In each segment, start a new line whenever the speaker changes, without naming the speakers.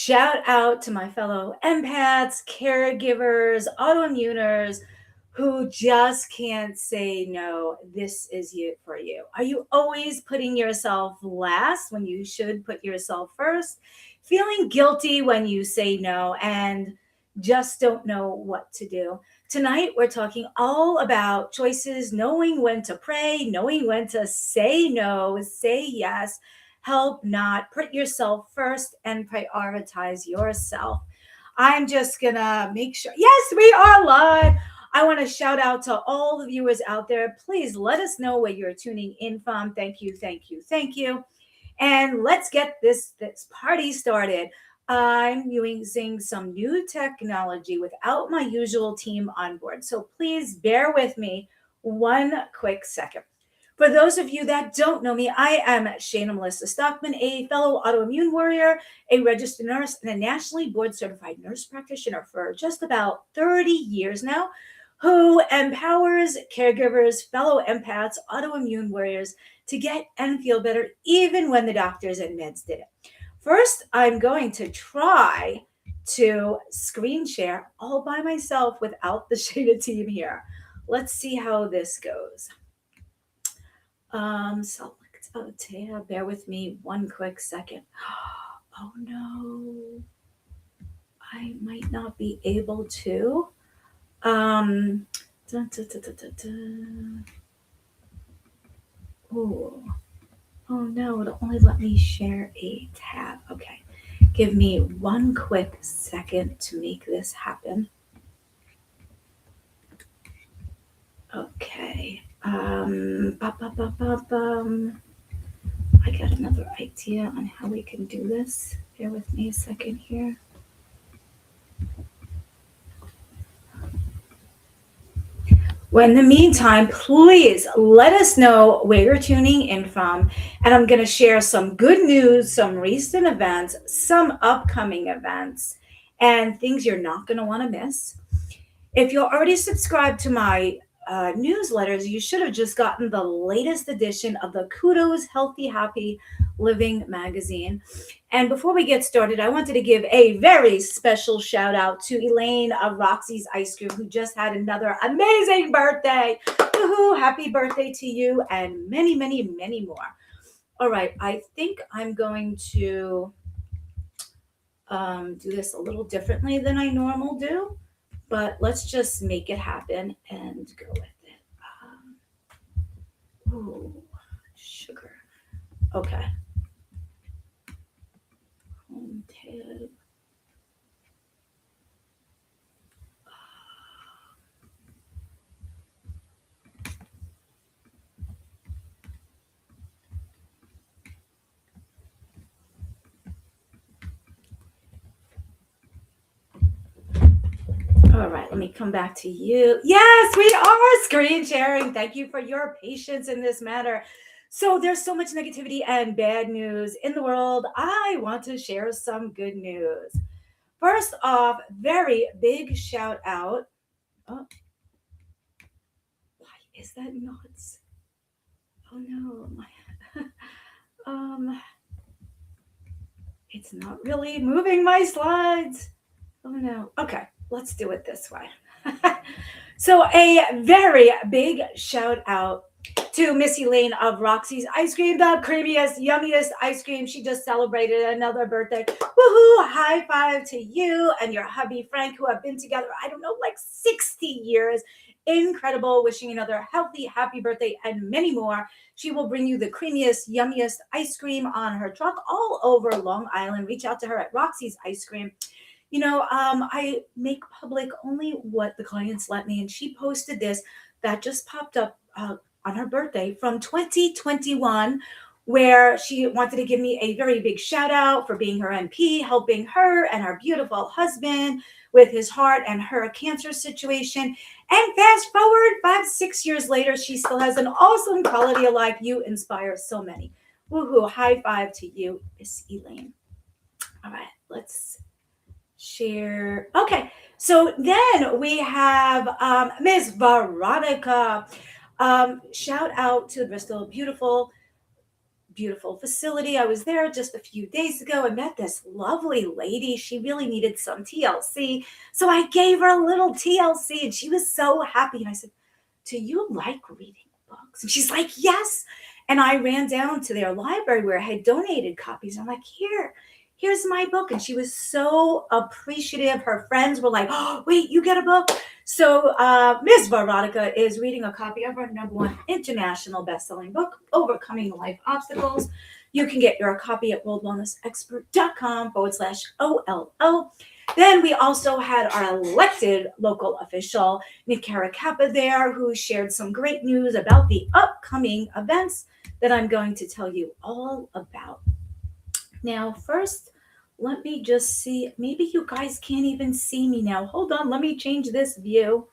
Shout out to my fellow empaths, caregivers, autoimmuners who just can't say no. This is you for you. Are you always putting yourself last when you should put yourself first? Feeling guilty when you say no and just don't know what to do. Tonight, we're talking all about choices, knowing when to pray, knowing when to say no, say yes, help not, put yourself first, and prioritize yourself. I'm just gonna make sure. Yes, we are live. I want to shout out to all the viewers out there. Please let us know where you're tuning in from. Thank you, thank you, thank you. And let's get this party started. I'm using some new technology without my usual team on board. So please bear with me one quick second. For those of you that don't know me, I am Shana Melissa Stockman, a fellow autoimmune warrior, a registered nurse, and a nationally board certified nurse practitioner for just about 30 years now, who empowers caregivers, fellow empaths, autoimmune warriors to get and feel better even when the doctors and meds did it. First, I'm going to try to screen share all by myself without the Shana team here. Let's see how this goes. Select a tab. Bear with me one quick second. Oh no, I might not be able to. Dun, dun, dun, dun, dun, dun. Ooh. Oh no, it'll only let me share a tab. Okay, give me one quick second to make this happen. Okay. I got another idea on how we can do this. Bear with me a second here. Well, in the meantime, please let us know where you're tuning in from. And I'm going to share some good news, some recent events, some upcoming events, and things you're not going to want to miss. If you're already subscribed to my newsletters, you should have just gotten the latest edition of the Kudos Healthy Happy Living magazine. And before we get started, I wanted to give a very special shout out to Elaine of Roxy's Ice Cream, who just had another amazing birthday. Woohoo! Happy birthday to you and many, many, many more. All right, I think I'm going to do this a little differently than I normally do, but let's just make it happen and go with it. Ooh, sugar. Okay. Home tab. All right, let me come back to you. Yes, we are screen sharing. Thank you for your patience in this matter. So there's so much negativity and bad news in the world. I want to share some good news. First off, very big shout out. Oh, why is that nuts? Oh no, um, it's not really moving my slides. Oh no. Okay, let's do it this way. So a very big shout out to Miss Elaine of Roxy's Ice Cream, the creamiest, yummiest ice cream. She just celebrated another birthday. Woohoo! High five to you and your hubby Frank, who have been together, I don't know, like 60 years. Incredible. Wishing another healthy, happy birthday and many more. She will bring you the creamiest, yummiest ice cream on her truck all over Long Island. Reach out to her at Roxy's Ice Cream. I make public only what the clients let me. And she posted this that just popped up on her birthday from 2021, where she wanted to give me a very big shout out for being her NP, helping her and her beautiful husband with his heart and her cancer situation. And fast forward 5-6 years later, she still has an awesome quality of life. You inspire so many. Woohoo. High five to you, Miss Elaine. All right, let's share. Okay, so then we have Miss Veronica. Shout out to Bristol, beautiful beautiful facility. I was there just a few days ago. I met this lovely lady. She really needed some TLC. So I gave her a little TLC and she was so happy. And I said, do you like reading books? And she's like, yes. And I ran down to their library where I had donated copies. I'm like, here's my book. And she was so appreciative. Her friends were like, oh, wait, you get a book? So Ms. Veronica is reading a copy of her number one international best-selling book, Overcoming Life Obstacles. You can get your copy at worldwellnessexpert.com/OLO. Then we also had our elected local official, Nick Caracappa, there, who shared some great news about the upcoming events that I'm going to tell you all about. Now, first, let me just see. Maybe you guys can't even see me now. Hold on. Let me change this view.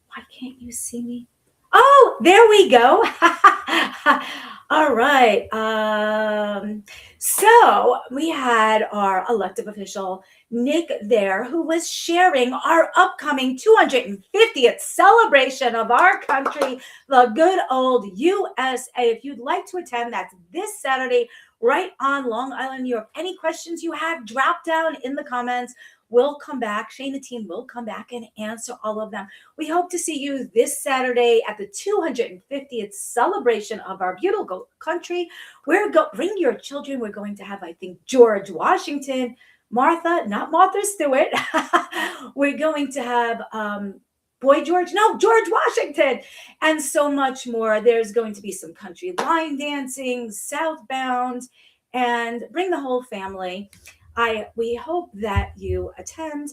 Why can't you see me? Oh, there we go. All right. So we had our elected official, Nick, there, who was sharing our upcoming 250th celebration of our country, the good old USA. If you'd like to attend, that's this Saturday, right on Long Island, New York. Any questions you have, drop down in the comments. We'll come back. Shane, the team will come back and answer all of them. We hope to see you this Saturday at the 250th celebration of our beautiful country. Bring your children. We're going to have, I think, George Washington, Martha, not Martha Stewart. We're going to have George Washington, and so much more. There's going to be some country line dancing, southbound, and bring the whole family. We hope that you attend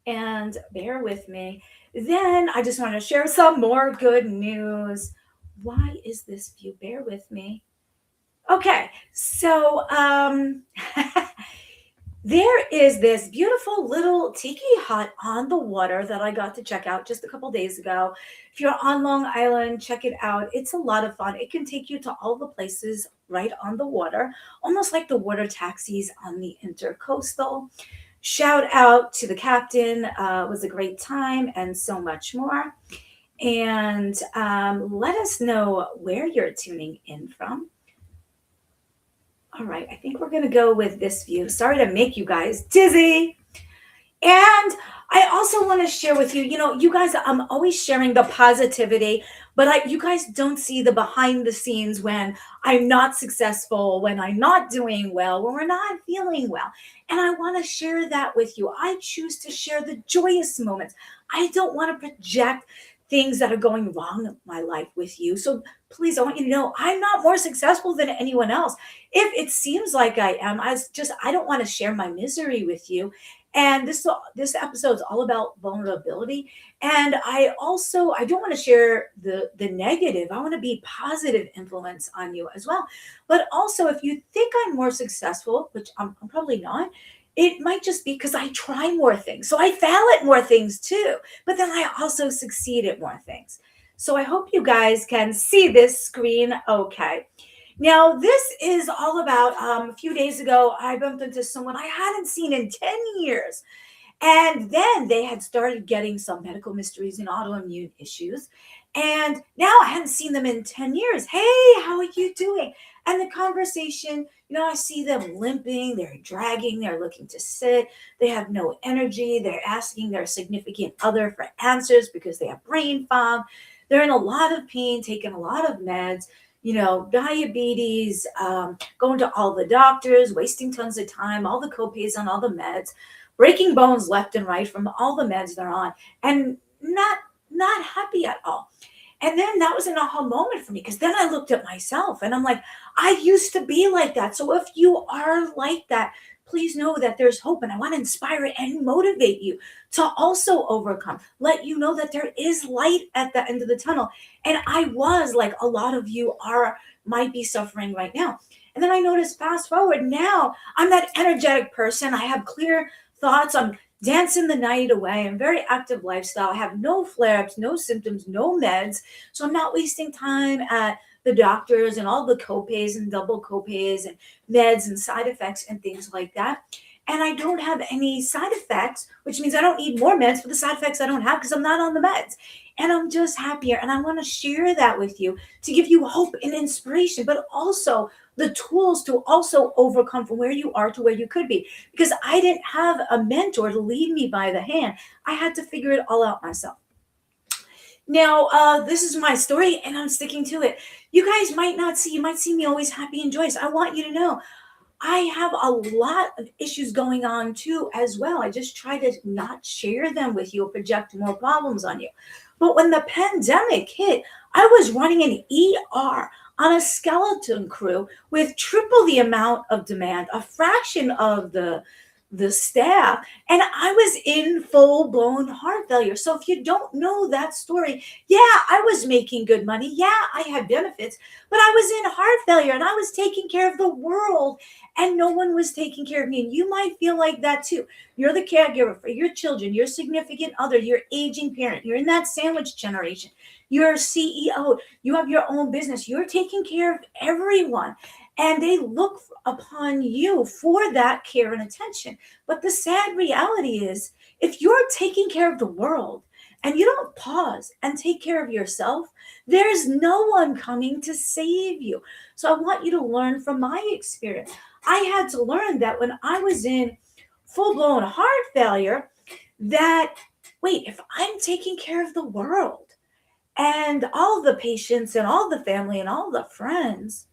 and bear with me. Then I just want to share some more good news. Why is this view? Bear with me. Okay, so there is this beautiful little tiki hut on the water that I got to check out just a couple days ago. If you're on Long Island, check it out. It's a lot of fun. It can take you to all the places right on the water, almost like the water taxis on the Intercoastal. Shout out to the captain. It was a great time and so much more. And let us know where you're tuning in from. All right, I think we're going to go with this view. Sorry to make you guys dizzy. And I also want to share with you, you guys, I'm always sharing the positivity, but you guys don't see the behind the scenes when I'm not successful, when I'm not doing well, when we're not feeling well. And I want to share that with you. I choose to share the joyous moments. I don't want to project things that are going wrong in my life with you. So please, I want you to know I'm not more successful than anyone else. If it seems like I am, I don't want to share my misery with you. And this episode is all about vulnerability. And I don't want to share the negative. I want to be positive influence on you as well. But also, if you think I'm more successful, which I'm probably not, it might just be because I try more things. So I fail at more things too. But then I also succeed at more things. So I hope you guys can see this screen okay. Now, this is all about a few days ago, I bumped into someone I hadn't seen in 10 years. And then they had started getting some medical mysteries and autoimmune issues. And now I hadn't seen them in 10 years. Hey, how are you doing? And the conversation, I see them limping, they're dragging, they're looking to sit, they have no energy, they're asking their significant other for answers because they have brain fog. They're in a lot of pain, taking a lot of meds, diabetes, going to all the doctors, wasting tons of time, all the copays on all the meds, breaking bones left and right from all the meds they're on, and not happy at all. And then that was an aha moment for me because then I looked at myself and I'm like, I used to be like that. So if you are like that, please know that there's hope. And I want to inspire and motivate you to also overcome, let you know that there is light at the end of the tunnel. And I was like a lot of you might be suffering right now. And then I noticed fast forward now, I'm that energetic person. I have clear thoughts. I'm dancing the night away. I'm very active lifestyle. I have no flare-ups, no symptoms, no meds. So I'm not wasting time at the doctors and all the copays and double copays and meds and side effects and things like that. And I don't have any side effects, which means I don't need more meds for the side effects I don't have because I'm not on the meds. And I'm just happier. And I want to share that with you to give you hope and inspiration, but also the tools to also overcome from where you are to where you could be. Because I didn't have a mentor to lead me by the hand. I had to figure it all out myself. Now, this is my story and I'm sticking to it. You guys might not see, you might see me always happy and joyous. I want you to know I have a lot of issues going on too, as well. I just try to not share them with you or project more problems on you. But when the pandemic hit, I was running an ER on a skeleton crew with triple the amount of demand, a fraction of the staff, and I was in full blown heart failure. So if you don't know that story, yeah, I was making good money. Yeah, I had benefits, but I was in heart failure and I was taking care of the world and no one was taking care of me. And you might feel like that too. You're the caregiver for your children, your significant other, your aging parent. You're in that sandwich generation. You're a CEO. You have your own business. You're taking care of everyone. And they look upon you for that care and attention. But the sad reality is, if you're taking care of the world and you don't pause and take care of yourself, there's no one coming to save you. So I want you to learn from my experience. I had to learn that when I was in full blown heart failure, that wait, if I'm taking care of the world and all the patients and all the family and all the friends,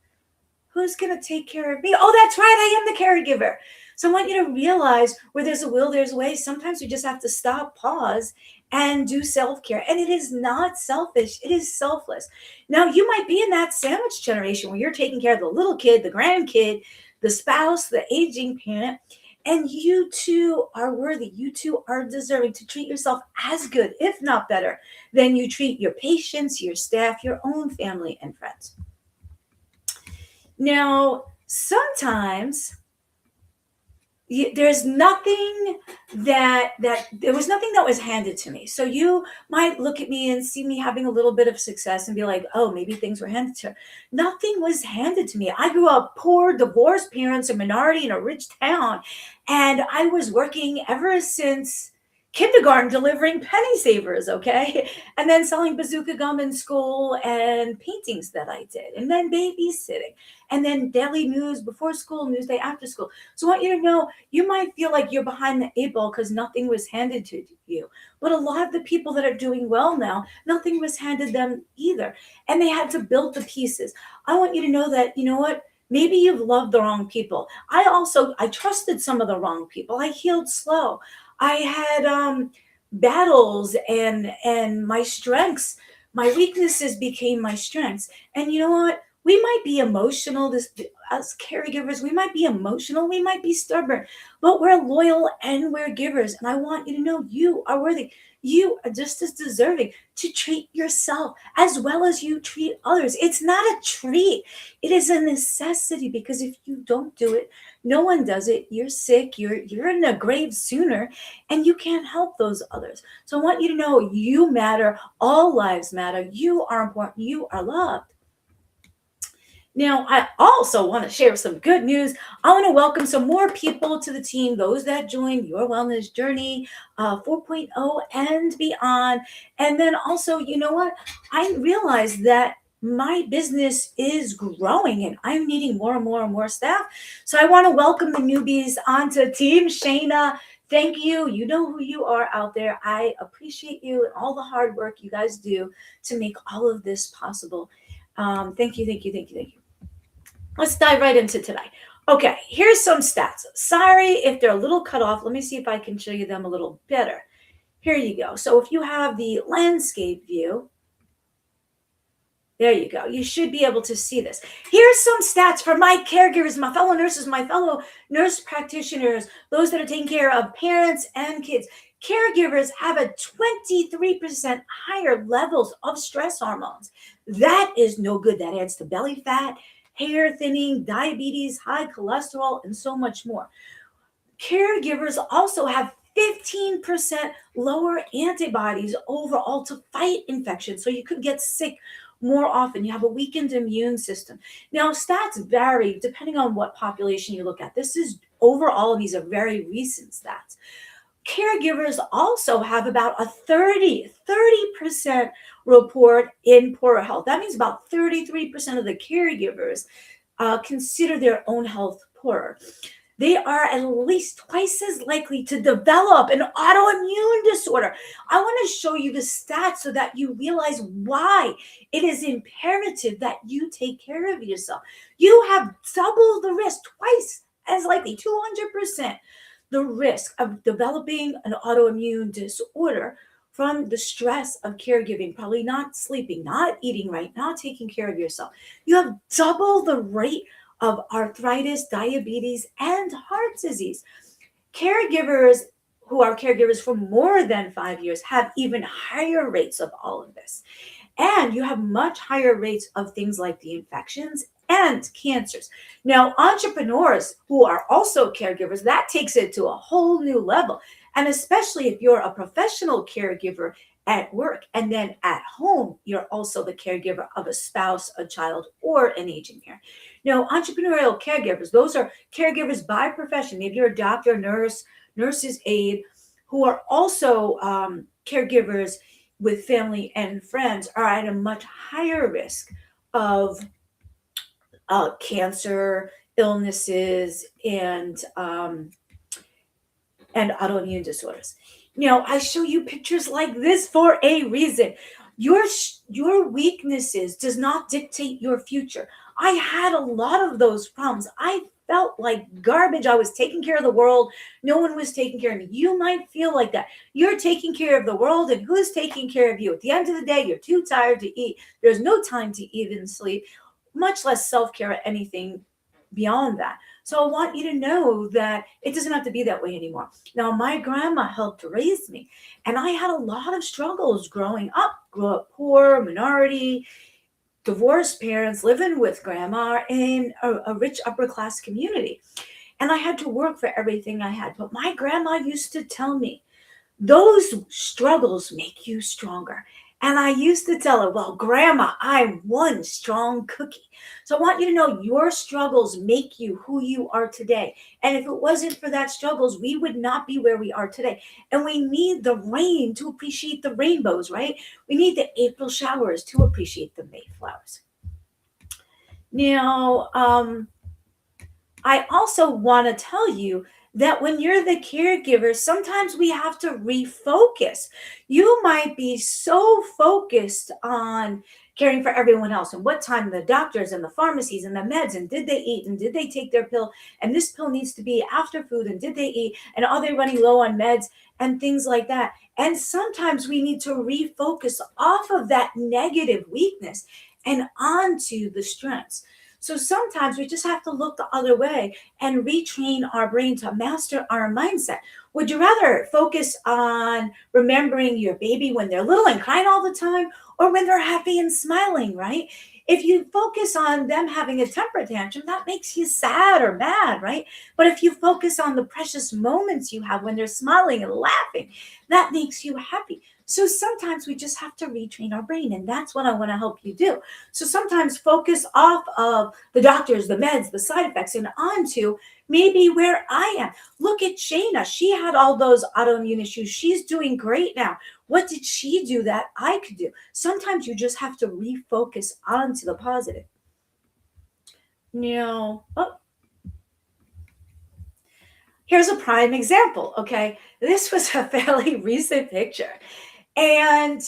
who's going to take care of me? Oh, that's right. I am the caregiver. So I want you to realize where there's a will, there's a way. Sometimes we just have to stop, pause, and do self care. And it is not selfish, it is selfless. Now, you might be in that sandwich generation where you're taking care of the little kid, the grandkid, the spouse, the aging parent. And you too are worthy. You too are deserving to treat yourself as good, if not better, than you treat your patients, your staff, your own family, and friends. Now, sometimes there's nothing that there was nothing that was handed to me. So you might look at me and see me having a little bit of success and be like, oh, maybe things were handed to her. Nothing was handed to me. I grew up poor, divorced parents, a minority in a rich town, and I was working ever since kindergarten delivering penny savers, okay? And then selling bazooka gum in school and paintings that I did, and then babysitting, and then daily news before school, news day after school. So I want you to know, you might feel like you're behind the eight ball because nothing was handed to you. But a lot of the people that are doing well now, nothing was handed them either. And they had to build the pieces. I want you to know that, you know what? Maybe you've loved the wrong people. I trusted some of the wrong people. I healed slow. I had battles and my strengths, my weaknesses became my strengths. And you know what? We might be emotional, as caregivers, we might be emotional, we might be stubborn, but we're loyal and we're givers. And I want you to know you are worthy. You are just as deserving to treat yourself as well as you treat others. It's not a treat, it is a necessity, because if you don't do it, no one does it. You're sick, you're in a grave sooner, and you can't help those others. So I want you to know you matter, all lives matter, you are important, you are loved. Now, I also want to share some good news. I want to welcome some more people to the team, those that joined Your Wellness Journey 4.0 and beyond. And then also, you know what? I realized that my business is growing and I'm needing more and more and more staff. So I want to welcome the newbies onto Team Shayna. Thank you. You know who you are out there. I appreciate you and all the hard work you guys do to make all of this possible. Thank you, thank you, thank you, thank you. Let's dive right into today. Okay, here's some stats. Sorry if they're a little cut off. Let me see if I can show you them a little better. Here you go. So if you have the landscape view, there you go. You should be able to see this. Here's some stats for my caregivers, my fellow nurses, my fellow nurse practitioners, those that are taking care of parents and kids. Caregivers have a 23% higher levels of stress hormones. That is no good. That adds to belly fat, hair thinning, diabetes, high cholesterol, and so much more. Caregivers also have 15% lower antibodies overall to fight infection. So you could get sick more often. You have a weakened immune system. Now, stats vary depending on what population you look at. This is overall, these are very recent stats. Caregivers also have about a 30% report in poor health. That means about 33% of the caregivers consider their own health poorer. They are at least twice as likely to develop an autoimmune disorder. I want to show you the stats so that you realize why it is imperative that you take care of yourself. You have double the risk, twice as likely, 200% the risk of developing an autoimmune disorder from the stress of caregiving, probably not sleeping, not eating right, not taking care of yourself. You have double the rate of arthritis, diabetes, and heart disease. Caregivers who are caregivers for more than 5 years have even higher rates of all of this. And you have much higher rates of things like the infections and cancers. Now, entrepreneurs who are also caregivers, that takes it to a whole new level. And especially if you're a professional caregiver at work and then at home, you're also the caregiver of a spouse, a child, or an aging parent. Now, entrepreneurial caregivers, those are caregivers by profession. Maybe you're a doctor, nurse, nurse's aide, who are also caregivers with family and friends, are at a much higher risk of cancer, illnesses, and autoimmune disorders. Now, I show you pictures like this for a reason. Your weaknesses does not dictate your future. I had a lot of those problems. I felt like garbage. I was taking care of the world. No one was taking care of me. You might feel like that. You're taking care of the world, and who's taking care of you? At the end of the day, you're too tired to eat. There's no time to even sleep, much less self-care or anything beyond that. So I want you to know that it doesn't have to be that way anymore. Now, my grandma helped raise me, and I had a lot of struggles growing up. Grew up poor, minority, divorced parents, living with grandma in a rich upper class community. And I had to work for everything I had. But my grandma used to tell me, those struggles make you stronger. And I used to tell her, well, Grandma, I'm one strong cookie. So I want you to know your struggles make you who you are today. And if it wasn't for that struggles, we would not be where we are today. And we need the rain to appreciate the rainbows, right? We need the April showers to appreciate the May flowers. Now, I also want to tell you that when you're the caregiver, sometimes we have to refocus. You might be so focused on caring for everyone else and what time the doctors and the pharmacies and the meds and did they eat and did they take their pill and this pill needs to be after food and did they eat and are they running low on meds and things like that. And sometimes we need to refocus off of that negative weakness and onto the strengths. So sometimes we just have to look the other way and retrain our brain to master our mindset. Would you rather focus on remembering your baby when they're little and crying all the time or when they're happy and smiling, right? If you focus on them having a temper tantrum, that makes you sad or mad, right? But if you focus on the precious moments you have when they're smiling and laughing, that makes you happy. So sometimes we just have to retrain our brain, and that's what I want to help you do. So sometimes focus off of the doctors, the meds, the side effects, and onto maybe where I am. Look at Shayna. She had all those autoimmune issues. She's doing great now. What did she do that I could do? Sometimes you just have to refocus onto the positive. Now, here's a prime example, okay? This was a fairly recent picture. And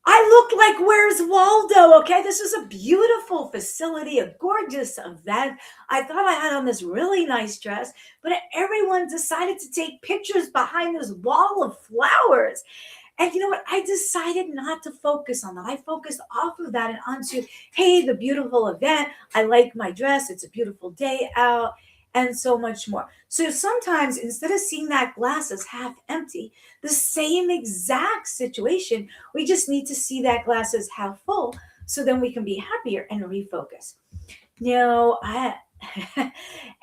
I looked like Where's Waldo, okay? This was a beautiful facility, a gorgeous event. I thought I had on this really nice dress, but everyone decided to take pictures behind this wall of flowers. And you know what? I decided not to focus on that. I focused off of that and onto, hey, the beautiful event. I like my dress. It's a beautiful day out, and so much more. So sometimes instead of seeing that glass as half empty, the same exact situation, we just need to see that glass as half full so then we can be happier and refocus. No, I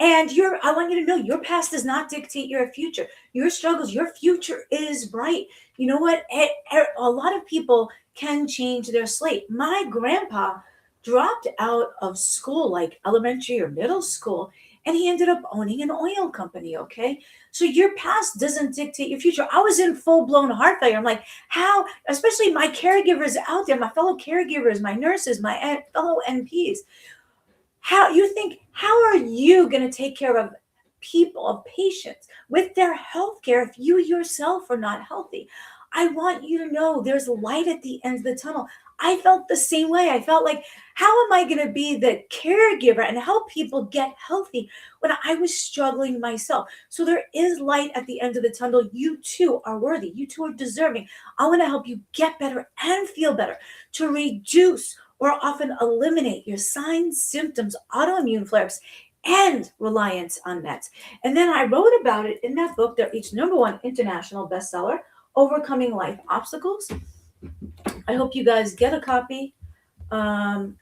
want you to know your past does not dictate your future. Your struggles, your future is bright. You know what? A lot of people can change their slate. My grandpa dropped out of school, like elementary or middle school, and he ended up owning an oil company. Okay. So your past doesn't dictate your future. I was in full blown heart failure. I'm like, how, especially my caregivers out there, my fellow caregivers, my nurses, my fellow NPs, how you think, how are you going to take care of people, of patients with their health care if you yourself are not healthy? I want you to know there's light at the end of the tunnel. I felt the same way. I felt like, how am I going to be the caregiver and help people get healthy when I was struggling myself? So there is light at the end of the tunnel. You too are worthy. You too are deserving. I want to help you get better and feel better, to reduce or often eliminate your signs, symptoms, autoimmune flare-ups, and reliance on meds. And then I wrote about it in that book that reached #1 international bestseller, Overcoming Life Obstacles. I hope you guys get a copy. Oh,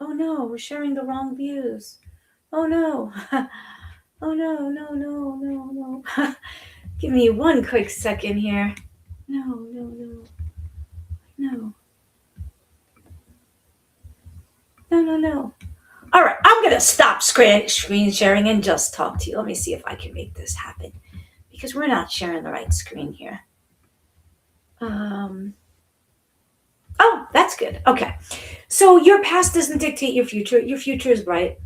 oh no, we're sharing the wrong views. Oh no. Oh no, no, no, no, no. Give me one quick second here. No, no, no, no, no, no, no. All right, I'm going to stop screen sharing and just talk to you. Let me see if I can make this happen because we're not sharing the right screen here. Oh, that's good. Okay. So your past doesn't dictate your future. Your future is bright.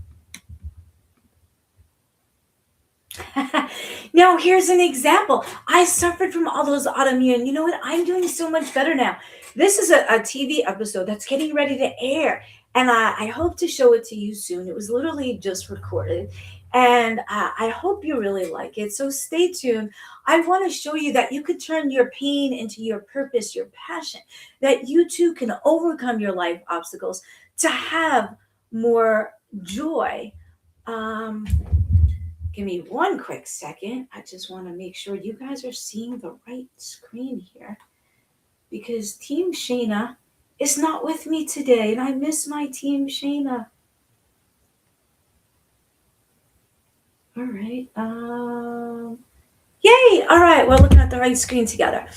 Now, here's an example. I suffered from all those autoimmune. You know what? I'm doing so much better now. This is a TV episode that's getting ready to air, and I hope to show it to you soon. It was literally just recorded, and I hope you really like it. So stay tuned. I want to show you that you could turn your pain into your purpose, your passion, that you too can overcome your life obstacles to have more joy. Um, Give me one quick second. I just want to make sure you guys are seeing the right screen here because Team Shayna is not with me today and I miss my Team Shayna. All right. Yay. All right. We're looking at the right screen together.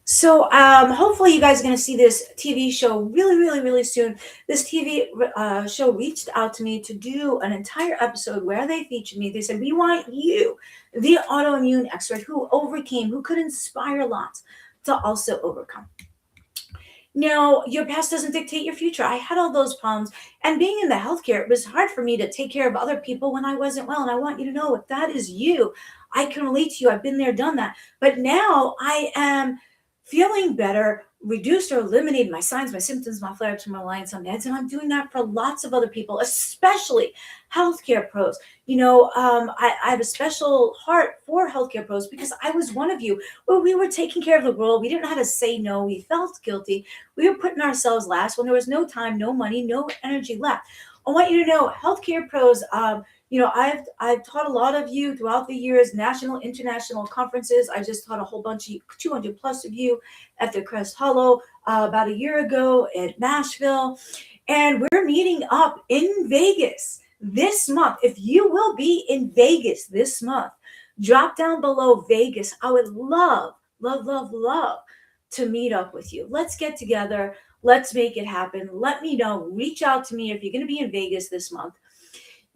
So hopefully you guys are going to see this TV show really, really, really soon. This TV show reached out to me to do an entire episode where they featured me. They said, we want you, the autoimmune expert who overcame, who could inspire lots to also overcome. Now, your past doesn't dictate your future. I had all those problems. And being in the healthcare, it was hard for me to take care of other people when I wasn't well. And I want you to know if that is you, I can relate to you. I've been there, done that. But now I am feeling better, reduced or eliminated my signs, my symptoms, my flare-ups, my reliance on meds. And I'm doing that for lots of other people, especially healthcare pros. You know, I have a special heart for healthcare pros because I was one of you where we were taking care of the world. We didn't know how to say no. We felt guilty. We were putting ourselves last when there was no time, no money, no energy left. I want you to know, healthcare pros, you know, I've taught a lot of you throughout the years, national, international conferences. I just taught a whole bunch of 200 plus of you at the Crest Hollow about a year ago at Nashville. And we're meeting up in Vegas this month. If you will be in Vegas this month, drop down below Vegas. I would love, love, love, love to meet up with you. Let's get together. Let's make it happen. Let me know. Reach out to me if you're going to be in Vegas this month.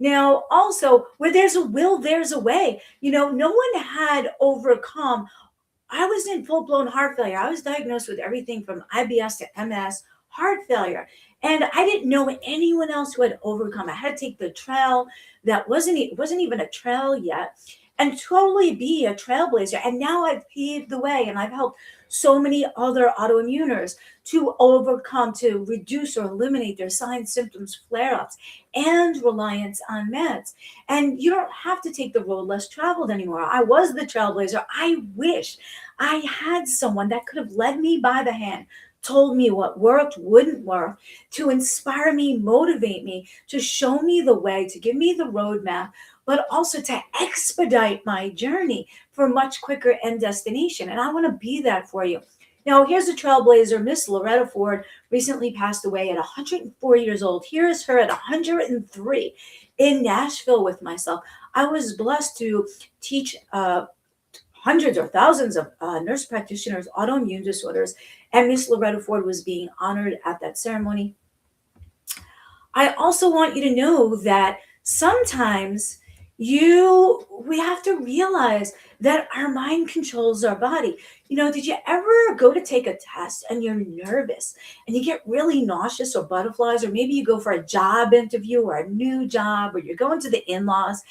Now, also, where there's a will, there's a way. You know, no one had overcome. I was in full blown heart failure. I was diagnosed with everything from IBS to MS, heart failure. And I didn't know anyone else who had overcome. I had to take the trail that wasn't even a trail yet and totally be a trailblazer. And now I've paved the way and I've helped so many other autoimmuners to overcome, to reduce or eliminate their signs, symptoms, flare-ups, and reliance on meds. And you don't have to take the road less traveled anymore. I was the trailblazer. I wish I had someone that could have led me by the hand, told me what worked, wouldn't work, to inspire me, motivate me, to show me the way, to give me the roadmap, but also to expedite my journey for much quicker end destination. And I want to be that for you. Now, here's a trailblazer. Miss Loretta Ford recently passed away at 104 years old. Here is her at 103 in Nashville with myself. I was blessed to teach hundreds or thousands of nurse practitioners autoimmune disorders, and Miss Loretta Ford was being honored at that ceremony. I also want you to know that sometimes we have to realize that our mind controls our body. Did you ever go to take a test and you're nervous and you get really nauseous or butterflies, or maybe you go for a job interview or a new job, or you're going to the in-laws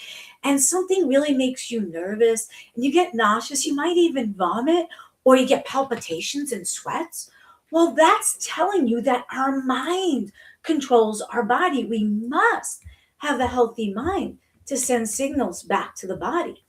and something really makes you nervous and you get nauseous, you might even vomit, or you get palpitations and sweats? Well, that's telling you that our mind controls our body. We must have a healthy mind to send signals back to the body.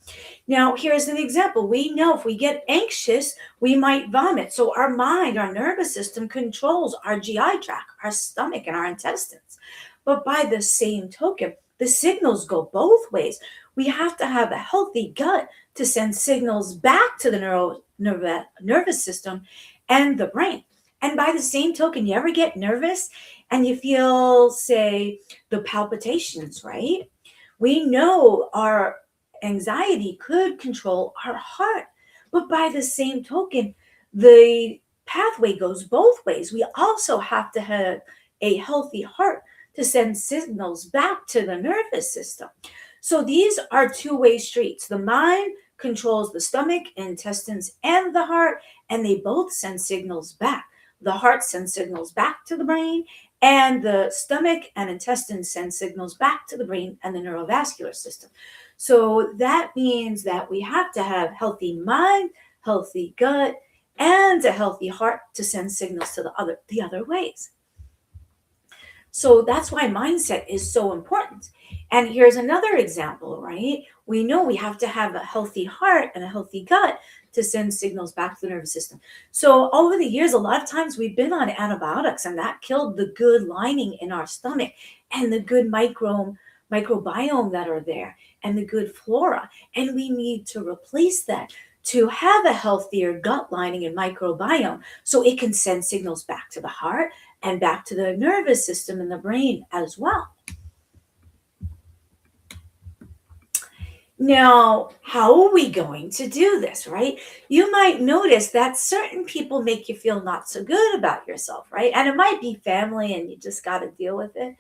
Now, here's an example. We know if we get anxious, we might vomit. So, our mind, our nervous system controls our GI tract, our stomach, and our intestines. But by the same token, the signals go both ways. We have to have a healthy gut to send signals back to the nervous system and the brain. And by the same token, you ever get nervous and you feel, say, the palpitations, right? We know our anxiety could control our heart. But by the same token, the pathway goes both ways. We also have to have a healthy heart to send signals back to the nervous system. So these are two-way streets. The mind controls the stomach, intestines, and the heart, and they both send signals back. The heart sends signals back to the brain, and the stomach and intestines send signals back to the brain and the neurovascular system. So that means that we have to have healthy mind, healthy gut, and a healthy heart to send signals to the other ways. So that's why mindset is so important. And here's another example, right? We know we have to have a healthy heart and a healthy gut to send signals back to the nervous system. So over the years, a lot of times we've been on antibiotics, and that killed the good lining in our stomach and the good microbiome that are there and the good flora. And we need to replace that to have a healthier gut lining and microbiome so it can send signals back to the heart and back to the nervous system and the brain as well. Now, how are we going to do this, right? You might notice that certain people make you feel not so good about yourself, right? And it might be family and you just got to deal with it.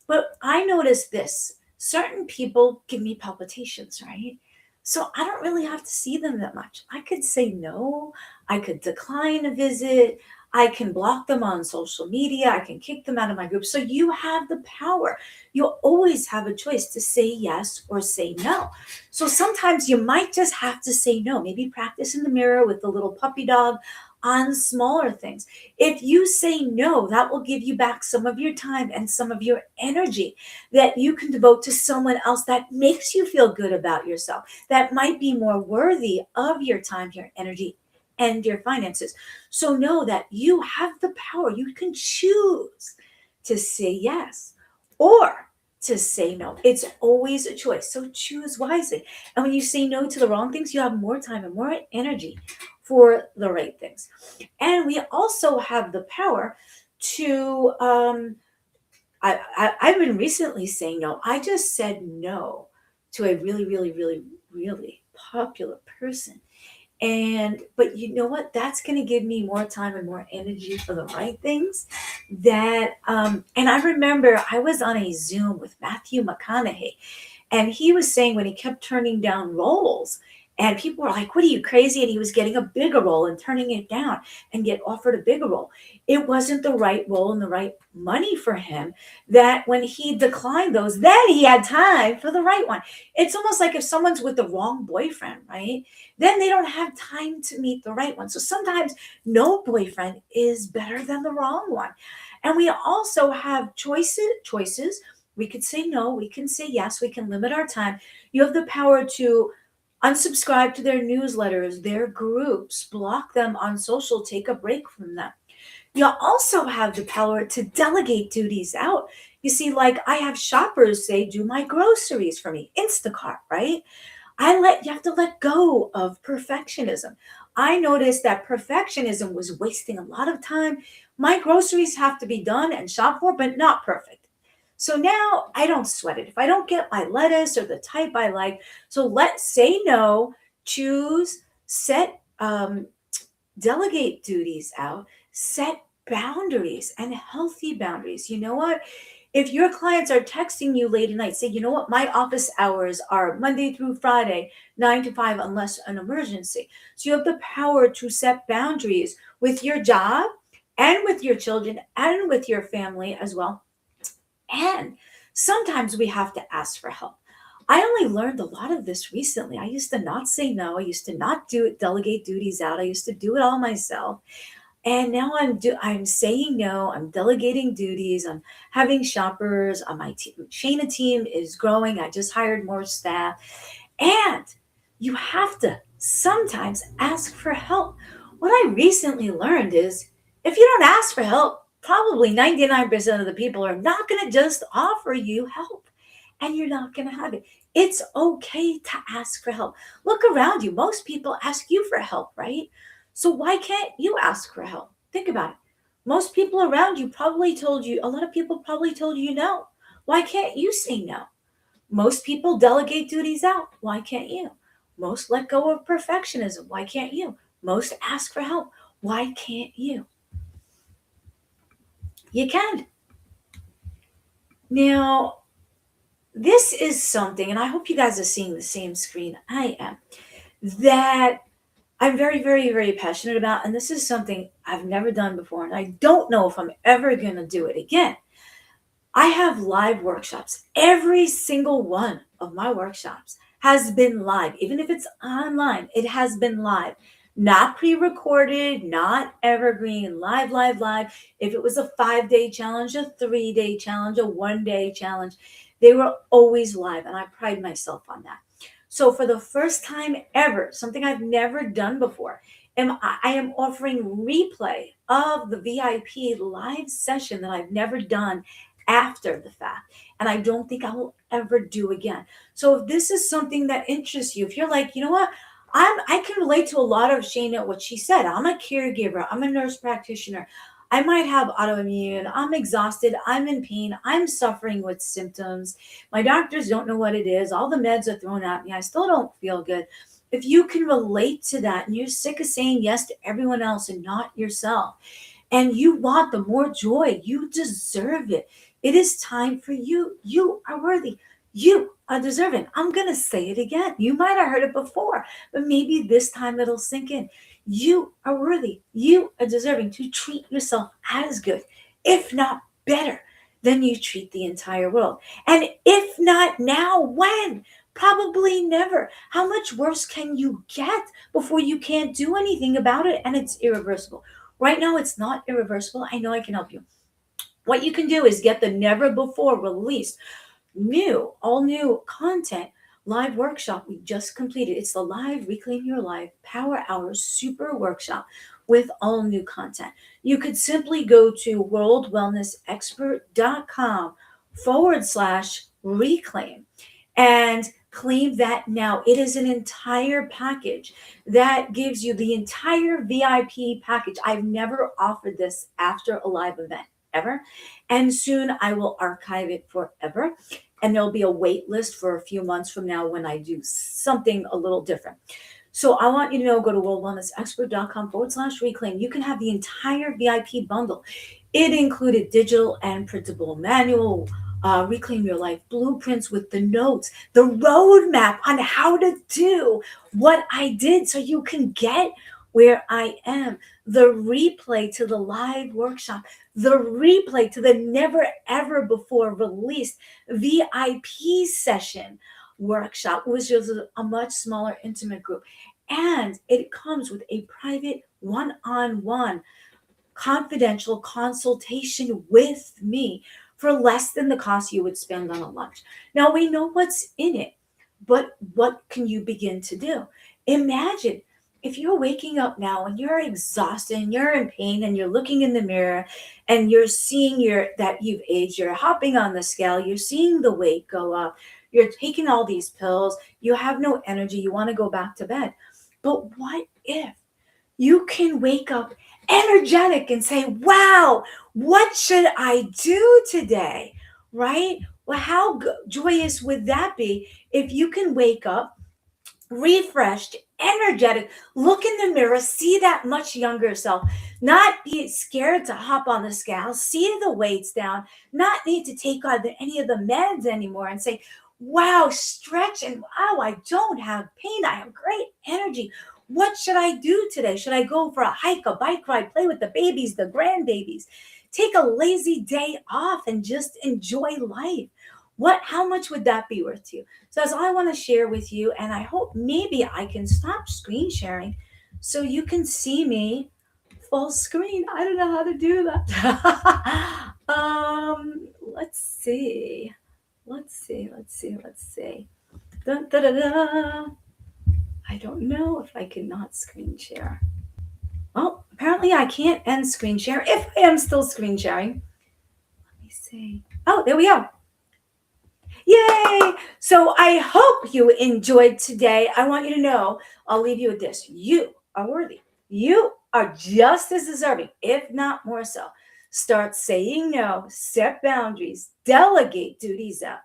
But I noticed this: certain people give me palpitations, right? So I don't really have to see them that much. I could say no, I could decline a visit, I can block them on social media, I can kick them out of my group. So you have the power. You'll always have a choice to say yes or say no. So sometimes you might just have to say no. Maybe practice in the mirror with the little puppy dog on smaller things. If you say no, that will give you back some of your time and some of your energy that you can devote to someone else that makes you feel good about yourself, that might be more worthy of your time, your energy, and your finances. So know that you have the power. You can choose to say yes or to say no. It's always a choice. So choose wisely. And when you say no to the wrong things, you have more time and more energy for the right things. And we also have the power to I've been recently saying no. I just said no to a really, really, really, really popular person. And but you know what? That's going to give me more time and more energy for the right things. And I remember I was on a Zoom with Matthew McConaughey, and he was saying when he kept turning down roles, and people were like, "What are you, crazy?" And he was getting a bigger role and turning it down and get offered a bigger role. It wasn't the right role and the right money for him. That when he declined those, then he had time for the right one. It's almost like if someone's with the wrong boyfriend, right? Then they don't have time to meet the right one. So sometimes no boyfriend is better than the wrong one. And we also have choices. We could say no, we can say yes, we can limit our time. You have the power to unsubscribe to their newsletters, their groups, block them on social, take a break from them. You also have the power to delegate duties out. You see, like I have shoppers say, do my groceries for me, Instacart, right? You have to let go of perfectionism. I noticed that perfectionism was wasting a lot of time. My groceries have to be done and shopped for, but not perfect. So now I don't sweat it. If I don't get my lettuce or the type I like, so let's say no, choose, set, delegate duties out, set boundaries and healthy boundaries. You know what? If your clients are texting you late at night, say, you know what, my office hours are Monday through Friday, 9 to 5, unless an emergency. So you have the power to set boundaries with your job and with your children and with your family as well. And sometimes we have to ask for help. I only learned a lot of this recently. I used to not say no. I used to not do it, delegate duties out. I used to do it all myself. And now I'm saying no, I'm delegating duties, I'm having shoppers on my team. Shayna team is growing. I just hired more staff. And you have to sometimes ask for help. What I recently learned is if you don't ask for help, probably 99% of the people are not going to just offer you help, and you're not going to have it. It's okay to ask for help. Look around you. Most people ask you for help, right? So why can't you ask for help? Think about it. Most people around you probably told you, a lot of people probably told you no. Why can't you say no? Most people delegate duties out. Why can't you? Most let go of perfectionism. Why can't you? Most ask for help. Why can't you? You can. Now, this is something, and I hope you guys are seeing the same screen I am, that I'm very, very, very passionate about. And this is something I've never done before. And I don't know if I'm ever going to do it again. I have live workshops. Every single one of my workshops has been live, even if it's online, it has been live, not pre recorded, not evergreen, live, live, live. If it was a 5 day challenge, a 3 day challenge, a 1 day challenge, they were always live. And I pride myself on that. So, for the first time ever, something I've never done before, I am offering replay of the VIP live session that I've never done after the fact. And I don't think I will ever do again. So if this is something that interests you, if you're like, you know what, I can relate to a lot of Shayna, what she said. I'm a caregiver, I'm a nurse practitioner. I might have autoimmune. I'm exhausted. I'm in pain. I'm suffering with symptoms. My doctors don't know what it is. All the meds are thrown at me. I still don't feel good. If you can relate to that and you're sick of saying yes to everyone else and not yourself, and you want the more joy, you deserve it. It is time for you. You are worthy. You are deserving. I'm going to say it again. You might have heard it before, but maybe this time it'll sink in. You are worthy. You are deserving to treat yourself as good, if not better, than you treat the entire world. And if not now, when? Probably never. How much worse can you get before you can't do anything about it and it's irreversible? Right now, it's not irreversible. I know I can help you. What you can do is get the never before released all new content live workshop we just completed. It's the live Reclaim Your Life Power Hour Super Workshop with all new content. You could simply go to worldwellnessexpert.com/reclaim and claim that now. It is an entire package that gives you the entire VIP package. I've never offered this after a live event ever. And soon I will archive it forever. And there'll be a wait list for a few months from now when I do something a little different. So I want you to know, go to worldwellnessexpert.com/reclaim. You can have the entire VIP bundle. It included digital and printable manual, Reclaim Your Life blueprints with the notes, the roadmap on how to do what I did so you can get where I am, the replay to the live workshop, the replay to the never ever before released VIP session workshop, which is a much smaller intimate group. And it comes with a private one-on-one confidential consultation with me for less than the cost you would spend on a lunch. Now we know what's in it, but what can you begin to do? Imagine if you're waking up now and you're exhausted and you're in pain and you're looking in the mirror and you're seeing that you've aged, you're hopping on the scale, you're seeing the weight go up, you're taking all these pills, you have no energy, you want to go back to bed. But what if you can wake up energetic and say, wow, what should I do today? Right? Well, how joyous would that be if you can wake up refreshed, energetic. Look in the mirror, see that much younger self. Not be scared to hop on the scale, see the weights down, not need to take on any of the meds anymore and say, wow, stretch and wow, I don't have pain. I have great energy. What should I do today? Should I go for a hike, a bike ride, play with the babies, the grandbabies? Take a lazy day off and just enjoy life. How much would that be worth to you? So that's all I want to share with you. And I hope maybe I can stop screen sharing so you can see me full screen. I don't know how to do that. Let's see. Let's see. Dun, da, da, da. I don't know if I cannot screen share. Well, apparently I can't end screen share if I am still screen sharing. Let me see. Oh, there we go. Yay! So I hope you enjoyed today. I want you to know, I'll leave you with this. You are worthy. You are just as deserving, if not more so. Start saying no, set boundaries, delegate duties out.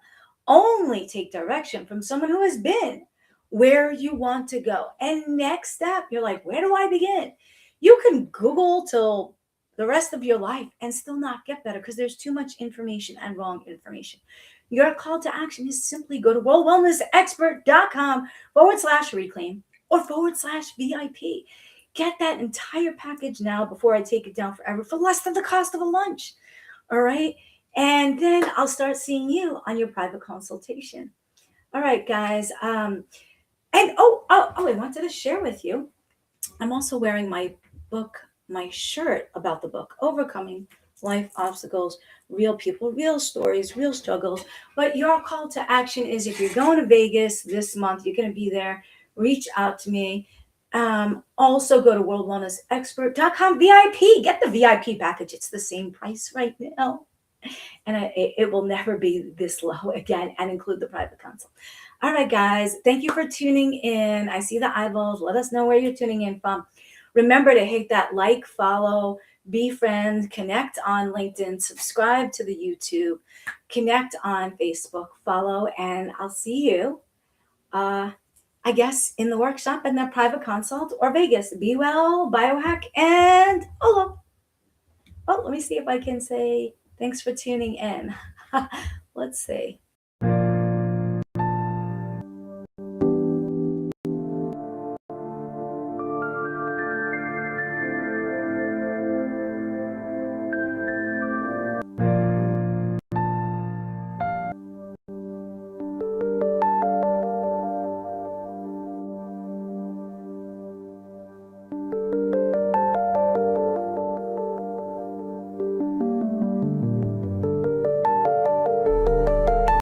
Only take direction from someone who has been where you want to go. And next step, you're like, where do I begin? You can Google till the rest of your life and still not get better because there's too much information and wrong information. Your call to action is simply go to worldwellnessexpert.com/reclaim or /VIP. Get that entire package now before I take it down forever for less than the cost of a lunch. All right. And then I'll start seeing you on your private consultation. All right, guys. I wanted to share with you. I'm also wearing my shirt about the book, Overcoming Life Obstacles, Real People, Real Stories, Real Struggles. But your call to action is if you're going to Vegas this month, you're going to be there, reach out to me. Also go to worldwellnessexpert.com VIP. Get the VIP package. It's the same price right now. And it will never be this low again and include the private consult. All right, guys. Thank you for tuning in. I see the eyeballs. Let us know where you're tuning in from. Remember to hit that like, follow, be friends, connect on LinkedIn, subscribe to the YouTube, connect on Facebook, follow, and I'll see you, I guess, in the workshop, in the private consult, or Vegas. Be well, biohack, and Olo. Oh, let me see if I can say thanks for tuning in. Let's see.